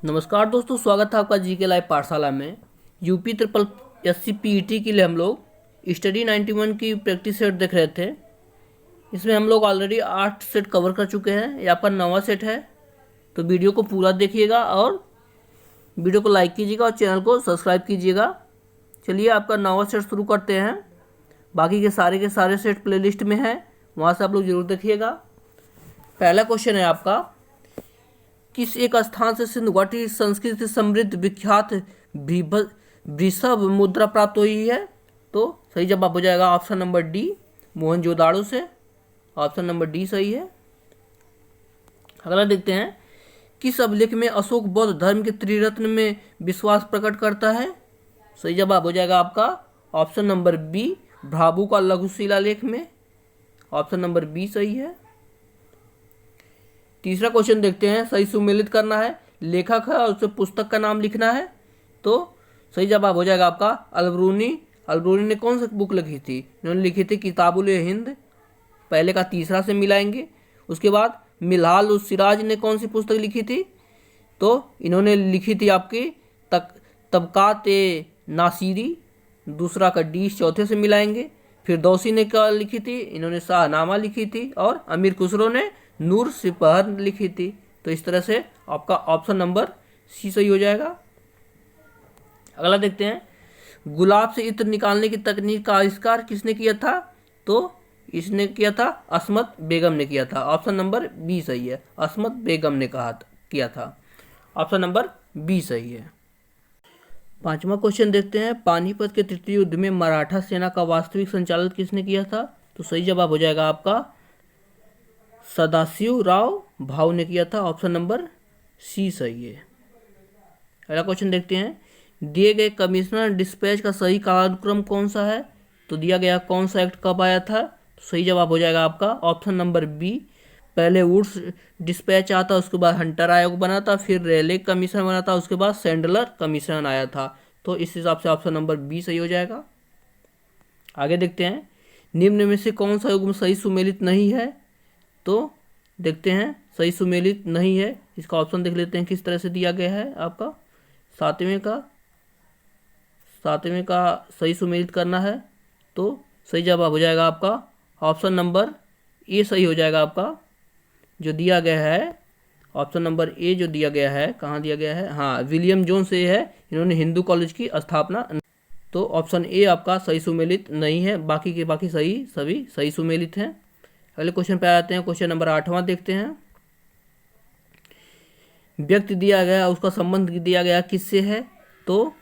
नमस्कार दोस्तों, स्वागत है आपका जीके लाइव पाठशाला में। यूपी ट्रिपल एससी पीईटी के लिए हम लोग स्टडी 91 की प्रैक्टिस सेट देख रहे थे। इसमें हम लोग ऑलरेडी 8 सेट कवर कर चुके हैं। ये आपका 9वां सेट है, तो वीडियो को पूरा देखिएगा और वीडियो को लाइक कीजिएगा और चैनल को सब्सक्राइब कीजिएगा। चलिए आपका 9वां सेट शुरू करते हैं। बाकी के सारे सेट प्लेलिस्ट में हैं, वहाँ से आप लोग जरूर देखिएगा। पहला क्वेश्चन है आपका, किस एक स्थान से सिंधु घाटी संस्कृति समृद्ध विख्यात वृषभ मुद्रा प्राप्त हुई है? तो सही जवाब हो जाएगा ऑप्शन नंबर डी, मोहनजोदाड़ो से। ऑप्शन नंबर डी सही है। अगला देखते हैं, किस अभिलेख में अशोक बौद्ध धर्म के त्रिरत्न में विश्वास प्रकट करता है? सही जवाब हो जाएगा आपका ऑप्शन नंबर बी, भ्राबू का लघु शिलालेख में। ऑप्शन नंबर बी सही है। तीसरा क्वेश्चन देखते हैं, सही सुमेलित करना है, लेखक है और उसे पुस्तक का नाम लिखना है। तो सही जवाब हो जाएगा आपका अलबरूनी। अलबरूनी ने कौन सी बुक लिखी थी? इन्होंने लिखी थी किताबुल हिंद। पहले का तीसरा से मिलाएंगे। उसके बाद मिलहाल उस सिराज ने कौन सी पुस्तक लिखी थी? तो इन्होंने लिखी थी आपकी तबकात ए नासिरी। दूसरा का डी चौथे से मिलाएंगे। फिर दौसी ने क्या लिखी थी? इन्होंने शाहनामा लिखी थी। और अमीर खुसरो ने नूर सिपहर लिखी थी। तो इस तरह से आपका ऑप्शन नंबर सी सही हो जाएगा। अगला देखते हैं, गुलाब से इत्र निकालने की तकनीक का आविष्कार किसने किया था? तो इसने किया था असमत बेगम ने किया था। ऑप्शन नंबर बी सही है, असमत बेगम ने किया था। ऑप्शन नंबर बी सही है। पांचवा क्वेश्चन देखते हैं, पानीपत के तृतीय युद्ध में मराठा सेना का वास्तविक संचालन किसने किया था? तो सही जवाब हो जाएगा आपका सदाशिव राव भाऊ ने किया था। ऑप्शन नंबर सी सही है। अगला क्वेश्चन देखते हैं, दिए गए कमिश्नर डिस्पैच का सही कालानुक्रम कौन सा है? तो दिया गया कौन सा एक्ट कब आया था? तो सही जवाब हो जाएगा आपका ऑप्शन नंबर बी, पहले वुड्स डिस्पैच आता, उसके बाद हंटर आयोग बना था, फिर रेले कमीशन बना था, उसके बाद सैंडलर कमीशन आया था। तो इस हिसाब से ऑप्शन नंबर बी सही हो जाएगा। आगे देखते हैं, निम्न में से कौन सा युग्म सही सुमेलित नहीं है? तो देखते हैं, सही सुमेलित नहीं है, इसका ऑप्शन देख लेते हैं किस तरह से दिया गया है। आपका सातवें का सही सुमेलित करना है। तो सही जवाब हो जाएगा आपका ऑप्शन नंबर ए सही हो जाएगा। आपका जो दिया गया है ऑप्शन नंबर ए जो दिया गया है, कहाँ दिया गया है? हाँ, विलियम जोन से है, इन्होंने हिंदू कॉलेज की स्थापना। तो ऑप्शन ए आपका सही सुमेलित नहीं है, बाकी के बाकी सभी सही सुमेलित हैं। अगले क्वेश्चन पे आते हैं, क्वेश्चन नंबर 8वां देखते हैं। व्यक्ति दिया गया, उसका संबंध दिया गया किससे है? तो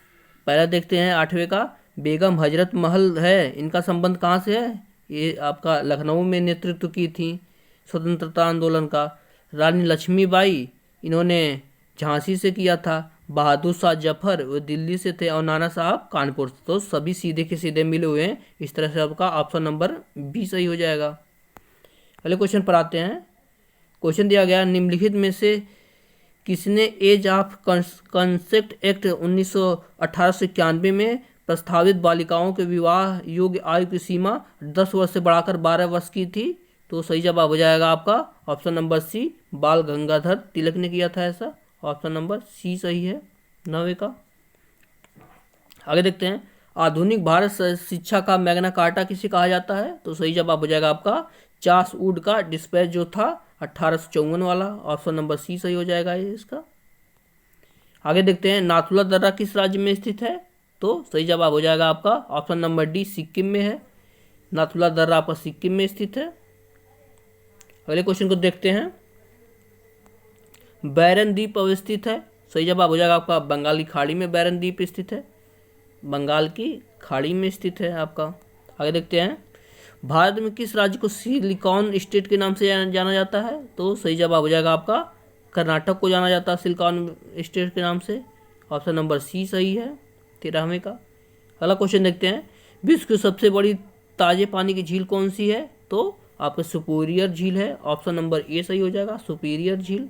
पहला देखते हैं 8वें का, बेगम हजरत महल है, इनका संबंध कहाँ से है? ये आपका लखनऊ में नेतृत्व की थी स्वतंत्रता आंदोलन का। रानी लक्ष्मीबाई, इन्होंने झांसी से किया था। बहादुर शाह जफर वो दिल्ली से थे और नाना साहब कानपुर से। तो सभी सीधे के सीधे मिले हुए हैं। इस तरह से आपका ऑप्शन नंबर बी सही हो जाएगा। अगले क्वेश्चन पर आते हैं। क्वेश्चन दिया गया, निम्नलिखित में से किसने एज ऑफ कंसेप्ट एक्ट 1891 में प्रस्तावित बालिकाओं के विवाह योग्य आयु की सीमा 10 वर्ष से बढ़ाकर 12 वर्ष की थी? तो सही जवाब हो जाएगा आपका ऑप्शन नंबर सी, बाल गंगाधर तिलक ने किया था ऐसा। ऑप्शन नंबर सी सही है 9वें का। आगे देखते हैं, आधुनिक भारत शिक्षा का मैग्ना कार्टा किसे कहा जाता है? तो सही जवाब हो जाएगा आपका चार्ल्स वुड का डिस्पैच जो था 1854 वाला। ऑप्शन नंबर सी सही हो जाएगा ये इसका। आगे देखते हैं, नाथुला दर्रा किस राज्य में स्थित है? तो सही जवाब हो जाएगा आपका ऑप्शन नंबर डी, सिक्किम में है। नाथुला दर्रा आपका सिक्किम में स्थित है। अगले क्वेश्चन को देखते हैं, बैरन द्वीप अवस्थित है। सही जवाब हो जाएगा आपका बंगाल की खाड़ी में बैरन द्वीप स्थित है। बंगाल की खाड़ी में स्थित है आपका। आगे देखते हैं, भारत में किस राज्य को सिलिकॉन स्टेट के नाम से जाना जाता है? तो सही जवाब हो जाएगा आपका कर्नाटक को जाना जाता है सिलिकॉन स्टेट के नाम से। ऑप्शन नंबर सी सही है 13वें का। अगला क्वेश्चन देखते हैं, विश्व की सबसे बड़ी ताजे पानी की झील कौन सी है? तो आपका सुपीरियर झील है। ऑप्शन नंबर ए सही हो जाएगा, सुपीरियर झील।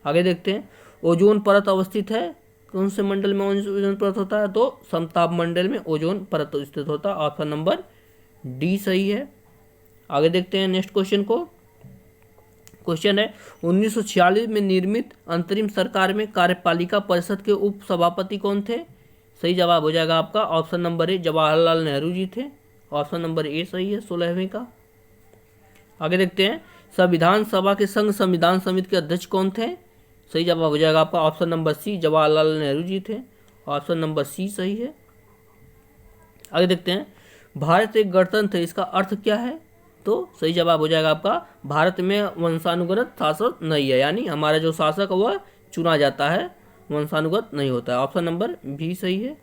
आगे देखते हैं, ओजोन परत अवस्थित है कौन से मंडल में ओजोन परत होता है? तो समताप मंडल में ओजोन परत स्थित होता है। ऑप्शन नंबर डी सही है। आगे देखते हैं नेक्स्ट क्वेश्चन को, क्वेश्चन है 1946 में निर्मित अंतरिम सरकार में कार्यपालिका परिषद के उप सभापति कौन थे? सही जवाब हो जाएगा आपका option number A, Jawaharlal Nehru ji थे। ऑप्शन नंबर ए सही है 16वें का। आगे देखते हैं संविधान सभा के संघ संविधान समिति के अध्यक्ष कौन थे? सही जवाब हो जाएगा आपका option number C, Jawaharlal Nehru ji थे। ऑप्शन नंबर सी सही है। आगे देखते हैं भारत एक गणतंत्र है, इसका अर्थ क्या है? तो सही जवाब हो जाएगा आपका भारत में वंशानुगत शासक नहीं है, यानी हमारा जो शासक है वह चुना जाता है, वंशानुगत नहीं होता है। ऑप्शन नंबर बी सही है।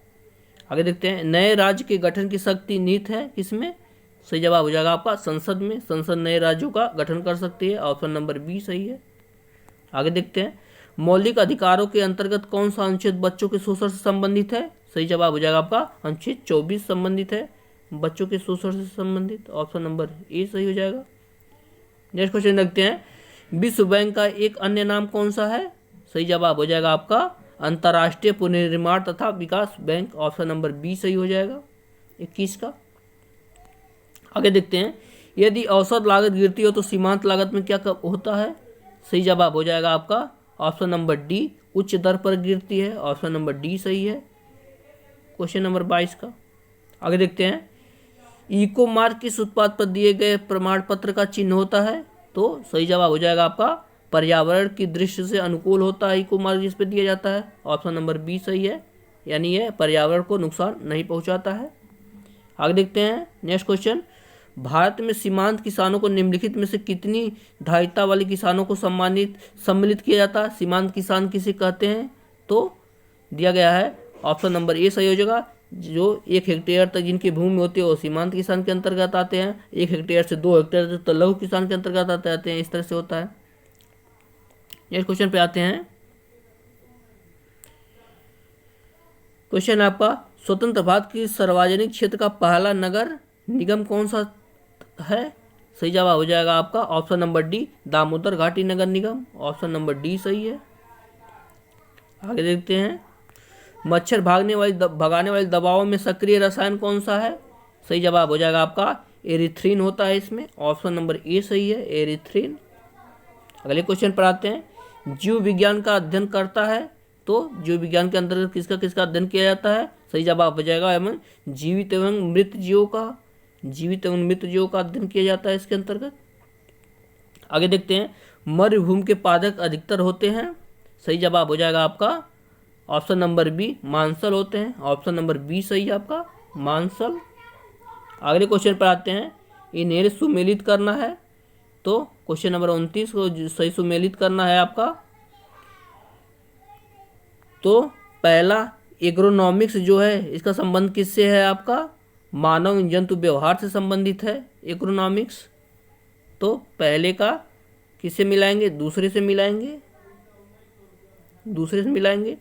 आगे देखते हैं नए राज्य के गठन की शक्ति निहित है किसमें? सही जवाब हो जाएगा आपका संसद में, संसद नए राज्यों का गठन कर सकती है। ऑप्शन नंबर बी सही है। आगे देखते हैं मौलिक अधिकारों के अंतर्गत कौन सा अनुच्छेद बच्चों के शोषण से संबंधित है? सही जवाब हो जाएगा आपका अनुच्छेद 24 संबंधित है बच्चों के शोषण से संबंधित। ऑप्शन नंबर ए सही हो जाएगा। नेक्स्ट क्वेश्चन देखते हैं विश्व बैंक का एक अन्य नाम कौन सा है? सही जवाब हो जाएगा आपका अंतर्राष्ट्रीय पुनर्निर्माण तथा विकास बैंक। ऑप्शन नंबर बी सही हो जाएगा 21 का। आगे देखते हैं यदि औसत लागत गिरती हो तो सीमांत लागत में क्या होता है? सही जवाब हो जाएगा आपका ऑप्शन नंबर डी, उच्च दर पर गिरती है। ऑप्शन नंबर डी सही है क्वेश्चन नंबर 22 का। आगे देखते हैं इको मार्क किस उत्पाद पर दिए गए प्रमाण पत्र का चिन्ह होता है? तो सही जवाब हो जाएगा आपका पर्यावरण की दृष्टि से अनुकूल होता है इको मार्क जिस पे दिया जाता है। ऑप्शन नंबर बी सही है, यानी यह पर्यावरण को नुकसान नहीं पहुंचाता है। आगे देखते हैं नेक्स्ट क्वेश्चन भारत में सीमांत किसानों को निम्नलिखित में से कितनी धारिता वाले किसानों को सम्मिलित किया जाता है? सीमांत किसान किसे कहते हैं? तो दिया गया है ऑप्शन नंबर ए सही हो जाएगा जो 1 हेक्टेयर तक जिनकी भूमि होती है वो सीमांत किसान के अंतर्गत आते हैं, 1 हेक्टेयर से 2 हेक्टेयर तक तो लघु किसान के अंतर्गत आते हैं। इस तरह से होता है। नेक्स्ट क्वेश्चन पे आते हैं। क्वेश्चन आपका स्वतंत्र भारत की सार्वजनिक क्षेत्र का पहला नगर निगम कौन सा है? सही जवाब हो जाएगा आपका ऑप्शन नंबर डी, दामोदर घाटी नगर निगम। ऑप्शन नंबर डी सही है। आगे देखते हैं मच्छर भगाने वाली दवाओं में सक्रिय रसायन कौन सा है? सही जवाब हो जाएगा आपका एरिथ्रिन होता है इसमें। ऑप्शन नंबर ए सही है एरिथ्रिन। अगले क्वेश्चन पर आते हैं जीव विज्ञान का अध्ययन करता है, तो जीव विज्ञान के अंतर्गत किसका किसका अध्ययन किया जाता है? सही जवाब हो जाएगा एवं जीवित एवं मृत जीवों का अध्ययन किया जाता है इसके अंतर्गत। आगे देखते हैं मरुभूमि के पादप अधिकतर होते हैं। सही जवाब हो जाएगा आपका ऑप्शन नंबर बी, मांसल होते हैं। ऑप्शन नंबर बी सही है आपका मांसल। अगले क्वेश्चन पर आते हैं इन्हें सुमेलित करना है, तो क्वेश्चन नंबर 29 को सही सुमेलित करना है आपका। तो पहला एग्रोनॉमिक्स जो है इसका संबंध किससे है? आपका मानव जंतु व्यवहार से संबंधित है एग्रोनॉमिक्स। तो पहले का किससे मिलाएंगे? दूसरे से मिलाएंगे।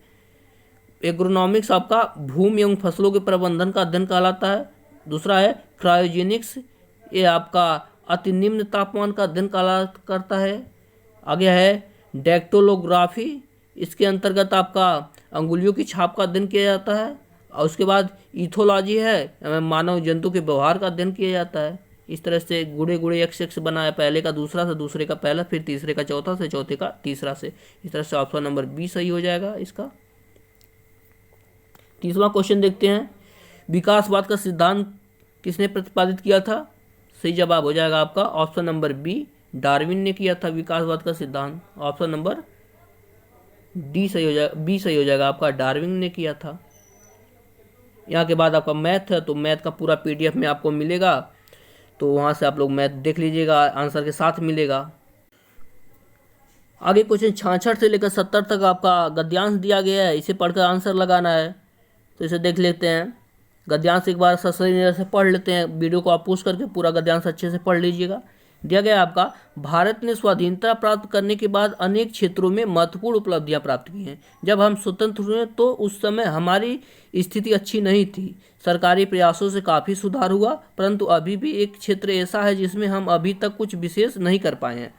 एग्रोनॉमिक्स आपका भूमि एवं फसलों के प्रबंधन का अध्ययन कहलाता है। दूसरा है क्रायोजेनिक्स, ये आपका अति निम्न तापमान का अध्ययन करता है। आगे है डेक्टिलोग्राफी, इसके अंतर्गत आपका अंगुलियों की छाप का अध्ययन किया जाता है। और उसके बाद इथोलॉजी है, मानव जंतु के व्यवहार का अध्ययन किया जाता है। इस तरह से गुड़े एक्स बना है, पहले का दूसरा से, दूसरे का पहला, फिर तीसरे का चौथा से, चौथे का तीसरा से। इस तरह से ऑप्शन नंबर बी सही हो जाएगा इसका। 30वां क्वेश्चन देखते हैं विकासवाद का सिद्धांत किसने प्रतिपादित किया था? सही जवाब हो जाएगा आपका ऑप्शन नंबर बी, डार्विन ने किया था विकासवाद का सिद्धांत। ऑप्शन नंबर डी सही हो जाएगा, बी सही हो जाएगा आपका, डार्विन ने किया था। यहाँ के बाद आपका मैथ है, तो मैथ का पूरा पीडीएफ में आपको मिलेगा, तो वहाँ से आप लोग मैथ देख लीजिएगा, आंसर के साथ मिलेगा। आगे क्वेश्चन 66 से लेकर 70 तक आपका गद्यांश दिया गया है, इसे पढ़कर आंसर लगाना है। तो इसे देख लेते हैं। गद्यांश एक बार सही से पढ़ लेते हैं, वीडियो को आप पॉज करके पूरा गद्यांश अच्छे से पढ़ लीजिएगा। दिया गया आपका भारत ने स्वाधीनता प्राप्त करने के बाद अनेक क्षेत्रों में महत्वपूर्ण उपलब्धियां प्राप्त की हैं। जब हम स्वतंत्र हुए तो उस समय हमारी स्थिति अच्छी नहीं थी, सरकारी प्रयासों से काफ़ी सुधार हुआ, परंतु अभी भी एक क्षेत्र ऐसा है जिसमें हम अभी तक कुछ विशेष नहीं कर पाए हैं।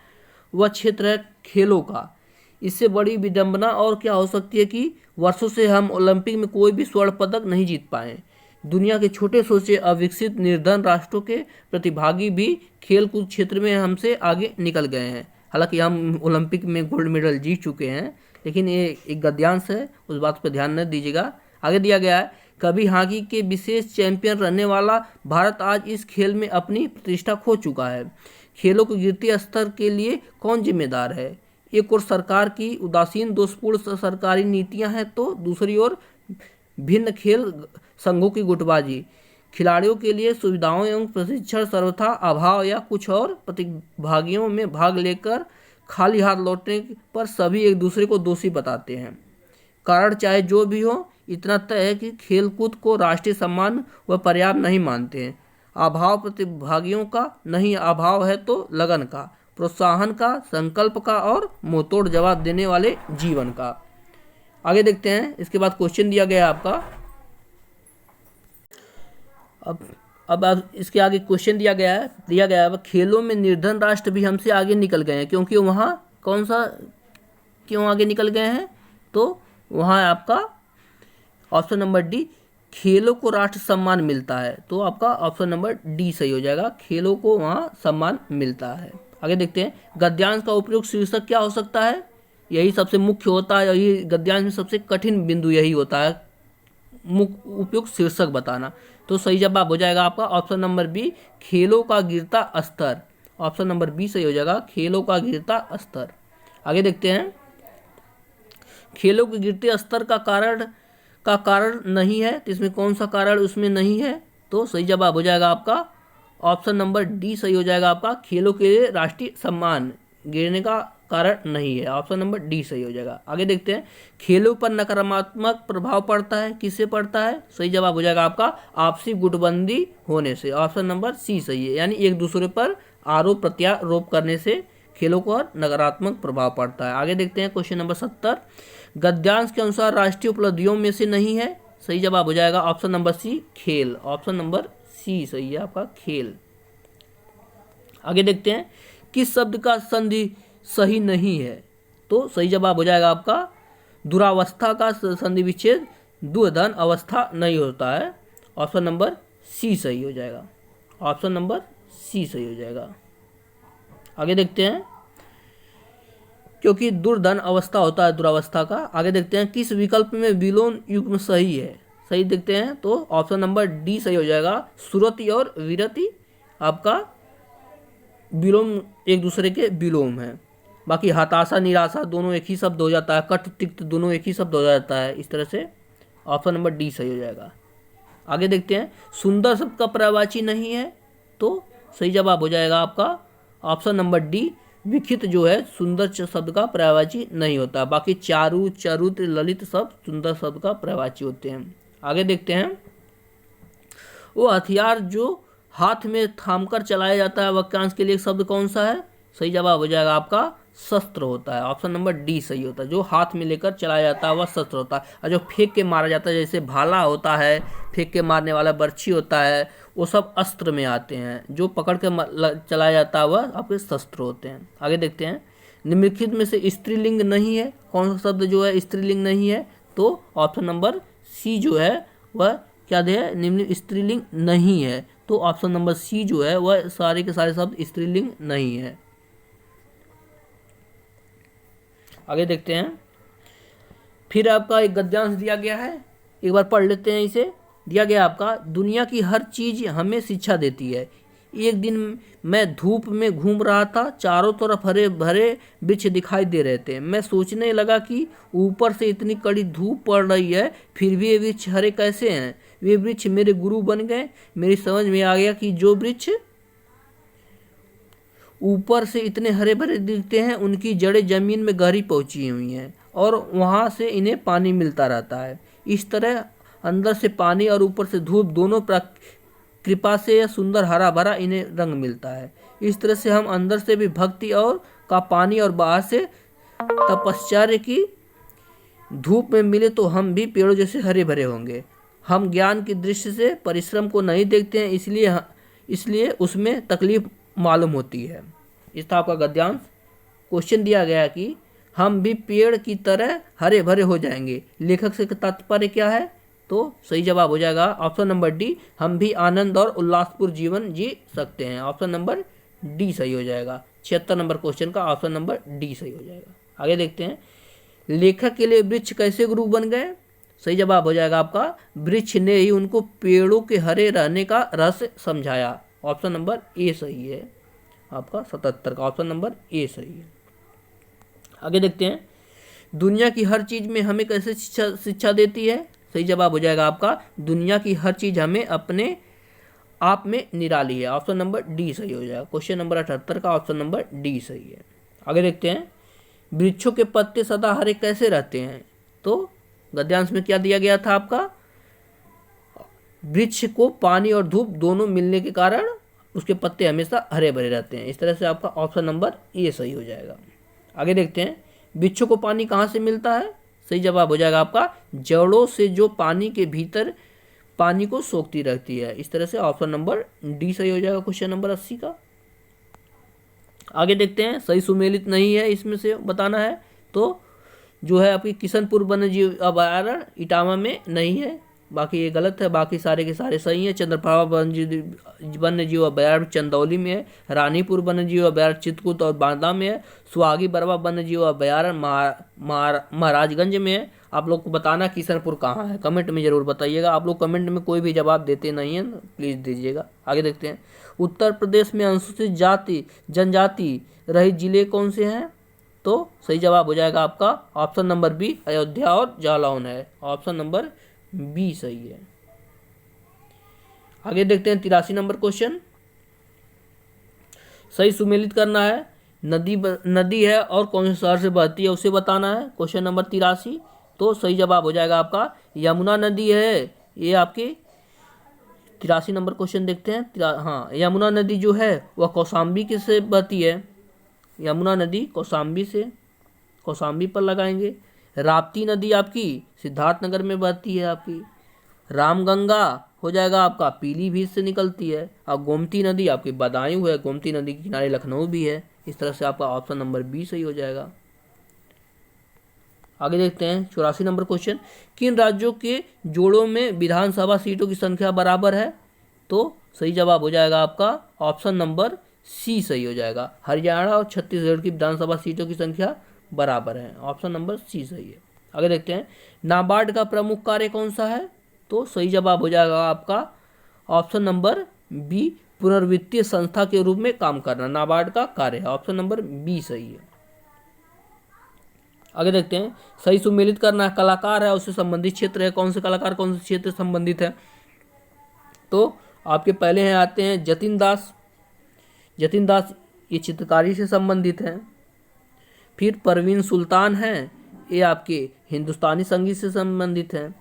वह क्षेत्र है खेलों का। इससे बड़ी विडंबना और क्या हो सकती है कि वर्षों से हम ओलंपिक में कोई भी स्वर्ण पदक नहीं जीत पाए। दुनिया के छोटे सोचे अविकसित निर्धन राष्ट्रों के प्रतिभागी भी खेल कूद क्षेत्र में हमसे आगे निकल गए हैं। हालांकि हम ओलंपिक में गोल्ड मेडल जीत चुके हैं, लेकिन ये एक गद्यांश है, उस बात पर ध्यान न दीजिएगा। आगे दिया गया है, कभी हॉकी के विशेष चैंपियन रहने वाला भारत आज इस खेल में अपनी प्रतिष्ठा खो चुका है। खेलों के गिरते स्तर के लिए कौन जिम्मेदार है? एक ओर सरकार की उदासीन दोषपूर्ण सरकारी नीतियां हैं, तो दूसरी ओर भिन्न खेल संघों की गुटबाजी, खिलाड़ियों के लिए सुविधाओं एवं प्रशिक्षण सर्वथा अभाव या कुछ और प्रतिभागियों में भाग लेकर खाली हाथ लौटने पर सभी एक दूसरे को दोषी बताते हैं। कारण चाहे जो भी हो, इतना तय है कि खेलकूद को राष्ट्रीय सम्मान व पर्याप्त नहीं मानते हैं। अभाव प्रतिभागियों का नहीं, अभाव है तो लगन का, प्रोत्साहन का, संकल्प का और मुंहतोड़ जवाब देने वाले जीवन का। आगे देखते हैं, इसके बाद क्वेश्चन दिया गया आपका। अब इसके आगे क्वेश्चन दिया गया है खेलों में निर्धन राष्ट्र भी हमसे आगे निकल गए हैं, क्योंकि वहाँ क्यों आगे निकल गए हैं? तो वहाँ आपका ऑप्शन नंबर डी, खेलों को राष्ट्र सम्मान मिलता है, तो आपका ऑप्शन नंबर डी सही हो जाएगा, खेलों को वहाँ सम्मान मिलता है। आगे देखते हैं, गद्यांश का उपयुक्त शीर्षक क्या हो सकता है? यही सबसे मुख्य होता है, यही गद्यांश में सबसे कठिन बिंदु यही होता है, उपयुक्त शीर्षक बताना। तो सही जवाब हो जाएगा आपका ऑप्शन नंबर बी, खेलों का गिरता स्तर। ऑप्शन नंबर बी सही हो जाएगा, खेलों का गिरता स्तर। आगे देखते हैं, खेलों के गिरते स्तर का कारण नहीं है, तो इसमें कौन सा कारण उसमें नहीं है? तो सही जवाब हो जाएगा आपका ऑप्शन नंबर डी सही हो जाएगा आपका, खेलों के लिए राष्ट्रीय सम्मान गिरने का कारण नहीं है, ऑप्शन नंबर डी सही हो जाएगा। आगे देखते हैं, खेलों पर नकारात्मक प्रभाव पड़ता है, किससे पड़ता है? सही जवाब हो जाएगा आपका आपसी गुटबंदी होने से, ऑप्शन नंबर सी सही है, यानी एक दूसरे पर आरोप प्रत्यारोप करने से खेलों पर नकारात्मक प्रभाव पड़ता है। आगे देखते हैं क्वेश्चन नंबर 70, गद्यांश के अनुसार राष्ट्रीय उपलब्धियों में से नहीं है, सही जवाब हो जाएगा ऑप्शन नंबर सी, खेल, ऑप्शन नंबर सी सही है आपका, खेल। आगे देखते हैं, किस शब्द का संधि सही नहीं है? तो सही जवाब हो जाएगा आपका दुरावस्था का संधि विच्छेद दुर्धन अवस्था नहीं होता है, ऑप्शन नंबर सी सही हो जाएगा, ऑप्शन नंबर सी सही हो जाएगा। आगे देखते हैं, क्योंकि दुर्धन अवस्था होता है दुरावस्था का। आगे देखते हैं, किस विकल्प में विलोम युग्म सही है? सही देखते हैं, तो ऑप्शन नंबर डी सही हो जाएगा, सुरति और विरति आपका विलोम एक दूसरे के विलोम है। बाकी हताशा निराशा दोनों एक ही शब्द हो जाता है, कट तिक्त दोनों एक ही शब्द हो जाता है, इस तरह से ऑप्शन नंबर डी सही हो जाएगा। आगे देखते हैं, सुंदर शब्द का पर्यायवाची नहीं है, तो सही जवाब हो जाएगा आपका ऑप्शन नंबर डी, विखित जो है सुंदर शब्द का पर्यायवाची नहीं होता। बाकी चारु, चरुत्र, ललित सब सुंदर शब्द का पर्यायवाची होते हैं। आगे देखते हैं, वो हथियार जो हाथ में थामकर चलाया जाता है, वाक्यांश के लिए शब्द कौन सा है? सही जवाब हो जाएगा आपका शस्त्र होता है, ऑप्शन नंबर डी सही होता है। जो हाथ में लेकर चलाया जाता है वह शस्त्र होता है, और जो फेंक के मारा जाता है जैसे भाला होता है, फेंक के मारने वाला बर्छी होता है, वो सब अस्त्र में आते हैं। जो पकड़ के चलाया जाता है वह आपके शस्त्र होते हैं। आगे देखते हैं, निम्नलिखित में से स्त्रीलिंग नहीं है, कौन सा शब्द जो है स्त्रीलिंग नहीं है? तो ऑप्शन नंबर सी जो है वह क्या है, निम्न स्त्रीलिंग नहीं है, तो ऑप्शन नंबर सी जो है वह सारे के सारे शब्द स्त्रीलिंग नहीं है। आगे देखते हैं, फिर आपका एक गद्यांश दिया गया है, एक बार पढ़ लेते हैं इसे। दिया गया आपका, दुनिया की हर चीज़ हमें शिक्षा देती है। एक दिन मैं धूप में घूम रहा था, चारों तरफ हरे भरे वृक्ष दिखाई दे रहे थे। मैं सोचने लगा कि ऊपर से इतनी कड़ी धूप पड़ रही है, फिर भी ये वृक्ष हरे कैसे हैं? वे वृक्ष मेरे गुरु बन गए। मेरी समझ में आ गया कि जो वृक्ष ऊपर से इतने हरे भरे दिखते हैं, उनकी जड़ें जमीन में गहरी पहुंची हुई हैं और वहां से इन्हें पानी मिलता रहता है। इस तरह अंदर से पानी और ऊपर से धूप दोनों कृपा से यह सुंदर हरा भरा इन्हें रंग मिलता है। इस तरह से हम अंदर से भी भक्ति और का पानी और बाहर से तपश्चर्या की धूप में मिले तो हम भी पेड़ों जैसे हरे भरे होंगे। हम ज्ञान की दृष्टि से परिश्रम को नहीं देखते हैं, इसलिए उसमें तकलीफ मालूम होती है। इस था आपका गद्यांश। क्वेश्चन दिया गया कि हम भी पेड़ की तरह हरे भरे हो जाएंगे, लेखक से तात्पर्य क्या है? तो सही जवाब हो जाएगा ऑप्शन नंबर डी, हम भी आनंद और उल्लासपूर्ण जीवन जी सकते हैं, ऑप्शन नंबर डी सही हो जाएगा। 76 नंबर क्वेश्चन का ऑप्शन नंबर डी सही हो जाएगा। आगे देखते हैं, लेखक के लिए वृक्ष कैसे गुरु बन गए? सही जवाब हो जाएगा आपका, वृक्ष ने ही उनको पेड़ों के हरे रहने का रहस्य समझाया। ऑप्शन नंबर ए सही है आपका, 77 का ऑप्शन नंबर ए सही है। आगे देखते हैं, दुनिया की हर चीज में हमें कैसे शिक्षा देती है? सही जवाब हो जाएगा आपका, दुनिया की हर चीज हमें अपने आप में निराली है। ऑप्शन नंबर डी सही हो जाएगा। क्वेश्चन नंबर 78 का ऑप्शन नंबर डी सही है। आगे देखते हैं, वृक्षों के पत्ते सदा हरे कैसे रहते हैं? तो गद्यांश में क्या दिया गया था आपका, वृक्ष को पानी और धूप दोनों मिलने के कारण उसके पत्ते हमेशा हरे भरे रहते हैं। इस तरह से आपका ऑप्शन नंबर ए सही हो जाएगा। आगे देखते हैं, वृक्षों को पानी कहाँ से मिलता है? सही जवाब हो जाएगा आपका, जड़ों से जो पानी के भीतर पानी को सोखती रहती है। इस तरह से ऑप्शन नंबर डी सही हो जाएगा क्वेश्चन नंबर 80 का। आगे देखते हैं, सही सुमेलित नहीं है इसमें से बताना है, तो जो है आपकी किशनपुर वन्यजीव अभयारण्य इटावा में नहीं है, बाकी ये गलत है, बाकी सारे के सारे सही हैं। चंद्रप्रभा वन्यजीव अभयारण्य चंदौली में है, रानीपुर वन्यजीव अभयारण्य चित्रकूट और बांदा में है, सुहागी बरवा वन्यजीव अभयारण्य महाराजगंज में है। आप लोग को बताना किशनपुर कहाँ है, कमेंट में जरूर बताइएगा। आप लोग कमेंट में कोई भी जवाब देते नहीं हैं, प्लीज़ दीजिएगा। आगे देखते हैं, उत्तर प्रदेश में अनुसूचित जाति जनजाति रहित जिले कौन से हैं? तो सही जवाब हो जाएगा आपका ऑप्शन नंबर बी, अयोध्या और जालौन है। ऑप्शन नंबर बी सही है। आगे देखते हैं 83 नंबर क्वेश्चन, सही सुमेलित करना है। नदी है और कौन से शहर से बहती है उसे बताना है। क्वेश्चन नंबर 83, तो सही जवाब हो जाएगा आपका यमुना नदी है। ये आपके 83 नंबर क्वेश्चन देखते हैं। हाँ, यमुना नदी जो है वह कौशाम्बी किससे बहती है? यमुना नदी कौशाम्बी से, कौशाम्बी पर लगाएंगे। राप्ती नदी आपकी सिद्धार्थनगर में बहती है आपकी। रामगंगा हो जाएगा आपका पीलीभीत से निकलती है। और गोमती नदी आपकी बदायूं है, गोमती नदी के किनारे लखनऊ भी है। इस तरह से आपका ऑप्शन नंबर बी सही हो जाएगा। आगे देखते हैं 84 नंबर क्वेश्चन, किन राज्यों के जोड़ों में विधानसभा सीटों की संख्या बराबर है? तो सही जवाब हो जाएगा आपका ऑप्शन नंबर सी सही हो जाएगा, हरियाणा और छत्तीसगढ़ की विधानसभा सीटों की संख्या बराबर है। ऑप्शन नंबर सी सही है। आगे देखते हैं, नाबार्ड का प्रमुख कार्य कौन सा है? तो सही जवाब हो जाएगा आपका ऑप्शन नंबर बी, पुनर्वित्तीय संस्था के रूप में काम करना नाबार्ड का कार्य है। ऑप्शन नंबर बी सही है। आगे देखते हैं, सही सुमेलित करना है। कलाकार है उससे संबंधित क्षेत्र है, कौन से कलाकार कौन से क्षेत्र से संबंधित है? तो आपके पहले हैं आते हैं जतिन दास। जतिन दास ये चित्रकारी से संबंधित हैं। फिर परवीन सुल्तान हैं, ये आपके हिंदुस्तानी संगीत से संबंधित हैं।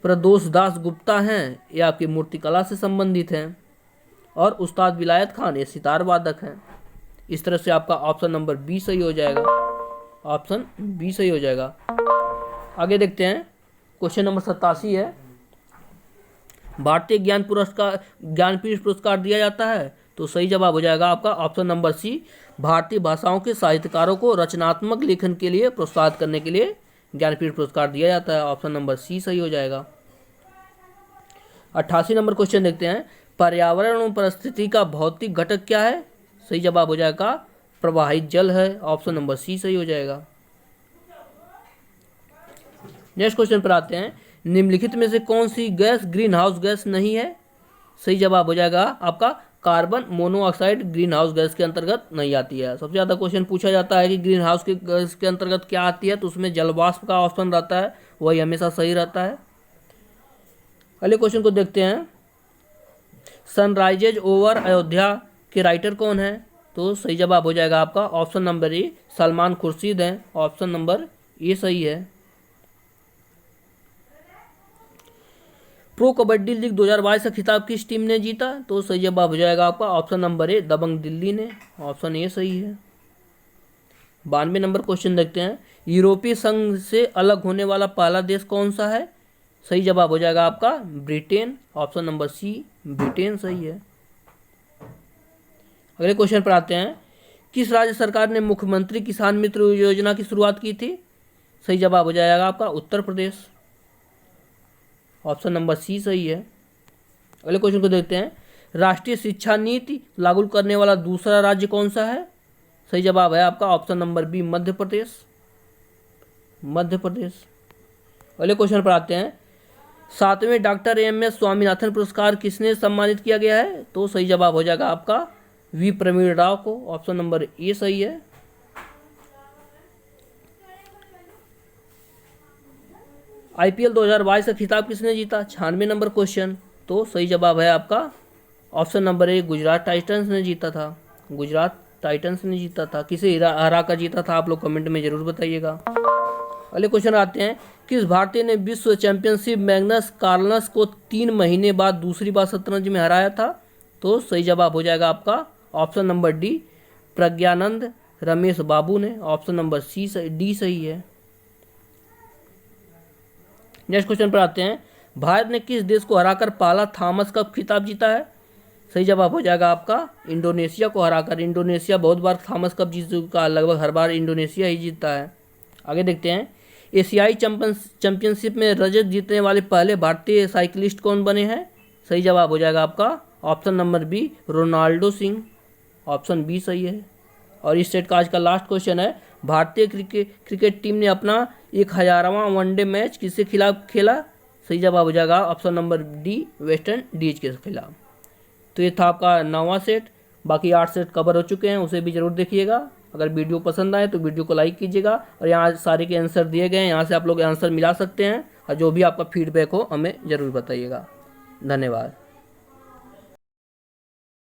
प्रदोष दास गुप्ता हैं, ये आपकी मूर्तिकला से संबंधित हैं। और उस्ताद विलायत खान ये सितार वादक हैं। इस तरह से आपका ऑप्शन नंबर बी सही हो जाएगा। ऑप्शन बी सही हो जाएगा। आगे देखते हैं, क्वेश्चन नंबर 87 है, भारतीय ज्ञानपीठ पुरस्कार दिया जाता है? तो सही जवाब हो जाएगा आपका ऑप्शन नंबर सी, भारतीय भाषाओं के साहित्यकारों को रचनात्मक लेखन के लिए प्रोत्साहित करने के लिए ज्ञानपीठ पुरस्कार दिया जाता है। ऑप्शन नंबर सी सही हो जाएगा। 88 नंबर क्वेश्चन देखते हैं, पर्यावरण और परिस्थिति का भौतिक घटक क्या है? सही जवाब हो जाएगा प्रवाहित जल है। ऑप्शन नंबर सी सही हो जाएगा। नेक्स्ट क्वेश्चन पर आते हैं, निम्नलिखित में से कौन सी गैस ग्रीन हाउस गैस नहीं है? सही जवाब हो जाएगा आपका carbon monoxide green house gas के अंतर्गत नहीं आती है। सबसे ज़्यादा क्वेश्चन पूछा जाता है कि ग्रीन हाउस के गैस के अंतर्गत क्या आती है, तो उसमें जलवाष्प का ऑप्शन रहता है, वही हमेशा सही रहता है। अगले क्वेश्चन को देखते हैं, सनराइजेज ओवर अयोध्या के राइटर कौन है? तो सही जवाब हो जाएगा आपका option number A, Salman Khurshid हैं। ऑप्शन नंबर ए सही है। प्रो कबड्डी लीग 2022 का खिताब किस टीम ने जीता? तो सही जवाब हो जाएगा आपका ऑप्शन नंबर ए, दबंग दिल्ली ने। ऑप्शन ए सही है। 92 नंबर क्वेश्चन देखते हैं, यूरोपीय संघ से अलग होने वाला पहला देश कौन सा है? सही जवाब हो जाएगा आपका Britain. Option number C, Britain सही है। अगले क्वेश्चन पर आते हैं, किस राज्य सरकार ने मुख्यमंत्री किसान मित्र योजना की शुरुआत की थी? सही जवाब हो जाएगा आपका उत्तर प्रदेश। ऑप्शन नंबर सी सही है। अगले क्वेश्चन को देखते हैं, राष्ट्रीय शिक्षा नीति लागू करने वाला दूसरा राज्य कौन सा है? सही जवाब है आपका option number B, Madhya Pradesh. Madhya Pradesh. अगले क्वेश्चन पर आते हैं। 7वें डॉक्टर एम.एस. स्वामीनाथन पुरस्कार किसने सम्मानित किया गया है? तो सही जवाब हो जाएगा आपका वी. प्रवीण राव को। ऑप्शन नंबर ए सही है। IPL 2022 का खिताब किसने जीता? 96 नंबर क्वेश्चन। तो सही जवाब है आपका ऑप्शन नंबर ए, गुजरात टाइटंस ने जीता था। गुजरात टाइटंस ने जीता था। किसे हरा कर जीता था आप लोग कमेंट में जरूर बताइएगा। अगले क्वेश्चन आते हैं। किस भारतीय ने विश्व चैंपियनशिप मैग्नस कार्लस को 3 महीने बाद दूसरी बार शतरंज में हराया था? तो सही जवाब हो जाएगा आपका option number D, Praggnanandhaa Ramesh Babu ने। ऑप्शन नंबर डी सही है। नेक्स्ट क्वेश्चन पर आते हैं। भारत ने किस देश को हराकर पहला थॉमस कप खिताब जीता है? सही जवाब हो जाएगा आपका इंडोनेशिया को हराकर। इंडोनेशिया बहुत बार थॉमस कप जीत चुका, लगभग हर बार इंडोनेशिया ही जीतता है। आगे देखते हैं। एशियाई चैंपियनशिप में रजत जीतने वाले पहले भारतीय साइकिलिस्ट कौन बने हैं? सही जवाब हो जाएगा आपका option number B, Ronaldo Singh. Option B सही है। और इस सेट का आज का लास्ट क्वेश्चन है। भारतीय क्रिकेट टीम ने अपना 1000वां वनडे मैच किसके खिलाफ खेला? सही जवाब हो जाएगा option number D, West Indies के खिलाफ। तो ये था आपका 9वां सेट। बाकी 8 सेट कवर हो चुके हैं, उसे भी जरूर देखिएगा। अगर वीडियो पसंद आए तो वीडियो को लाइक कीजिएगा। और यहाँ सारे के आंसर दिए गए हैं, यहाँ से आप लोग आंसर मिला सकते हैं। और जो भी आपका फीडबैक हो हमें ज़रूर बताइएगा। धन्यवाद।